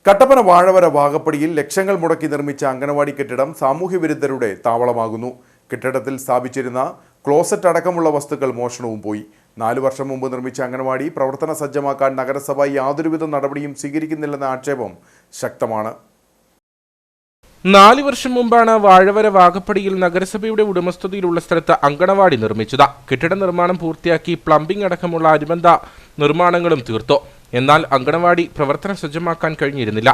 കട്ടപ്പന വാഴവര വാകപ്പടിയിൽ ലക്ഷങ്ങൾ മുടക്കി നിർമ്മിച്ച അംഗനവാടി കെട്ടിടം സാമൂഹ്യവിരുദ്ധരുടെ താവളമാകുന്നു. കെട്ടിടത്തിൽ സ്ഥാപിച്ചിരുന്ന ക്ലോസറ്റ് അടക്കമുള്ള വസ്തുക്കൾ മോഷണവും പോയി. 4 വർഷം മുമ്പ് നിർമ്മിച്ച അംഗനവാടി പ്രവർത്തന സജ്ജമാക്കാൻ നഗരസഭ യാതൊരുവിധ നടപടിയും സ്വീകരിക്കുന്നില്ലെന്ന ആക്ഷേപം ശക്തമാണ്. 4 വർഷം മുമ്പാണ് വാഴവര വാകപ്പടിയിൽ നഗരസഭയുടെ ഉടമസ്ഥതയിലുള്ള സ്ഥലത്ത് അങ്കണവാടി നിർമ്മിച്ചത്. കെട്ടിട നിർമ്മാണം പൂർത്തിയാക്കി പ്ലംബിംഗ് അടക്കമുള്ള അനുബന്ധ നിർമ്മാണങ്ങളും തീർത്തു. എന്നാൽ അങ്കണവാടി പ്രവർത്തന സജ്ജമാക്കാൻ കഴിഞ്ഞിരുന്നില്ല.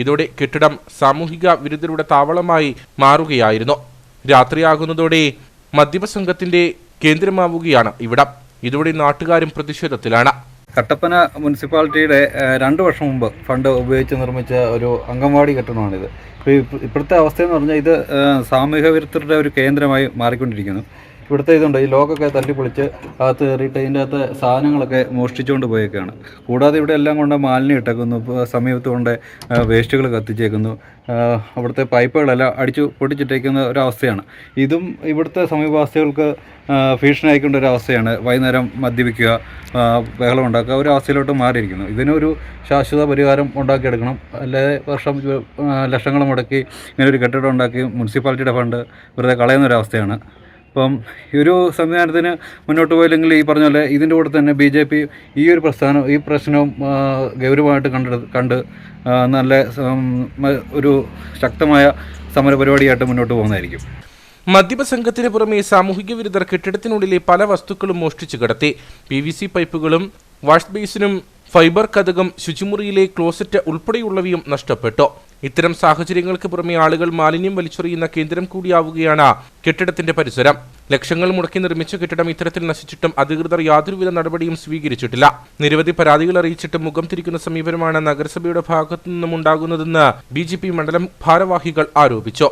ഇതോടെ കെട്ടിടം സാമൂഹിക വിരുദ്ധരുടെ താവളമായി മാറുകയായിരുന്നു. രാത്രിയാകുന്നതോടെ മദ്യപ സംഘത്തിന്റെ കേന്ദ്രമാവുകയാണ് ഇവിടം. ഇതോടെ നാട്ടുകാരും പ്രതിഷേധത്തിലാണ്. കട്ടപ്പന മുനിസിപ്പാലിറ്റിയുടെ 2 വർഷം മുമ്പ് ഫണ്ട് ഉപയോഗിച്ച് നിർമ്മിച്ച ഒരു അംഗൻവാടി കെട്ടിടമാണിത്. ഇപ്പോഴത്തെ അവസ്ഥയെന്ന് പറഞ്ഞാൽ ഇത് സാമൂഹിക വിരുദ്ധരുടെ ഒരു കേന്ദ്രമായി മാറിക്കൊണ്ടിരിക്കുന്നു. ഇവിടുത്തെ ഇതുണ്ട്, ഈ ലോക്കൊക്കെ തല്ലിപ്പൊളിച്ച് അകത്ത് കയറിയിട്ട് ഇതിൻ്റെ അകത്ത് സാധനങ്ങളൊക്കെ മോഷ്ടിച്ചുകൊണ്ട് പോയേക്കാണ്. കൂടാതെ ഇവിടെ എല്ലാം കൊണ്ട് മാലിന്യം ഇട്ടേക്കുന്നു, സമീപത്ത് കൊണ്ട് വേസ്റ്റുകൾ കത്തിച്ചേക്കുന്നു, അവിടുത്തെ പൈപ്പുകളെല്ലാം അടിച്ചു പൊട്ടിച്ചിട്ടേക്കുന്ന ഒരവസ്ഥയാണ്. ഇതും ഇവിടുത്തെ സമീപവാസികൾക്ക് ഭീഷണിയായിക്കൊണ്ട ഒരു അവസ്ഥയാണ്. വൈകുന്നേരം മദ്യപിക്കുക, ബഹളം ഉണ്ടാക്കുക, ഒരു അവസ്ഥയിലോട്ട് മാറിയിരിക്കുന്നു. ഇതിനൊരു ശാശ്വത പരിഹാരം ഉണ്ടാക്കിയെടുക്കണം. അല്ലാതെ ലക്ഷങ്ങൾ മുടക്കി ഇങ്ങനെ ഒരു കെട്ടിടം ഉണ്ടാക്കി മുനിസിപ്പാലിറ്റിയുടെ ഫണ്ട് വെറുതെ കളയുന്നൊരവസ്ഥയാണ്. അപ്പം ഈ ഒരു സംവിധാനത്തിന് മുന്നോട്ട് പോയില്ലെങ്കിൽ ഈ പറഞ്ഞ പോലെ ഇതിൻ്റെ കൂടെ തന്നെ BJP ഈ പ്രശ്നവും ഗൗരവമായിട്ട് കണ്ട് നല്ല ഒരു ശക്തമായ സമരപരിപാടിയായിട്ട് മുന്നോട്ട് പോകുന്നതായിരിക്കും. മദ്യപ സംഘത്തിന് പുറമെ സാമൂഹിക വിരുദ്ധർ കെട്ടിടത്തിനുള്ളിലെ പല വസ്തുക്കളും മോഷ്ടിച്ചു കടത്തി. PVC പൈപ്പുകളും വാഷ് ബേസിനും ഫൈബർ കതകം, ശുചിമുറിയിലെ ക്ലോസറ്റ് ഉൾപ്പെടെയുള്ളവയും നഷ്ടപ്പെട്ടു. ഇത്തരം സാഹചര്യങ്ങൾക്ക് പുറമെ ആളുകൾ മാലിന്യം വലിച്ചെറിയുന്ന കേന്ദ്രം കൂടിയാവുകയാണ് കെട്ടിടത്തിന്റെ പരിസരം. ലക്ഷങ്ങൾ മുടക്കി നിർമ്മിച്ച കെട്ടിടം ഇത്തരത്തിൽ നശിച്ചിട്ടും അധികൃതർ യാതൊരുവിധ നടപടിയും സ്വീകരിച്ചിട്ടില്ല. നിരവധി പരാതികൾ അറിയിച്ചിട്ടും മുഖം തിരിക്കുന്ന സമീപനമാണ് നഗരസഭയുടെ ഭാഗത്തു നിന്നും ഉണ്ടാകുന്നതെന്ന് BJP മണ്ഡലം ഭാരവാഹികൾ ആരോപിച്ചു.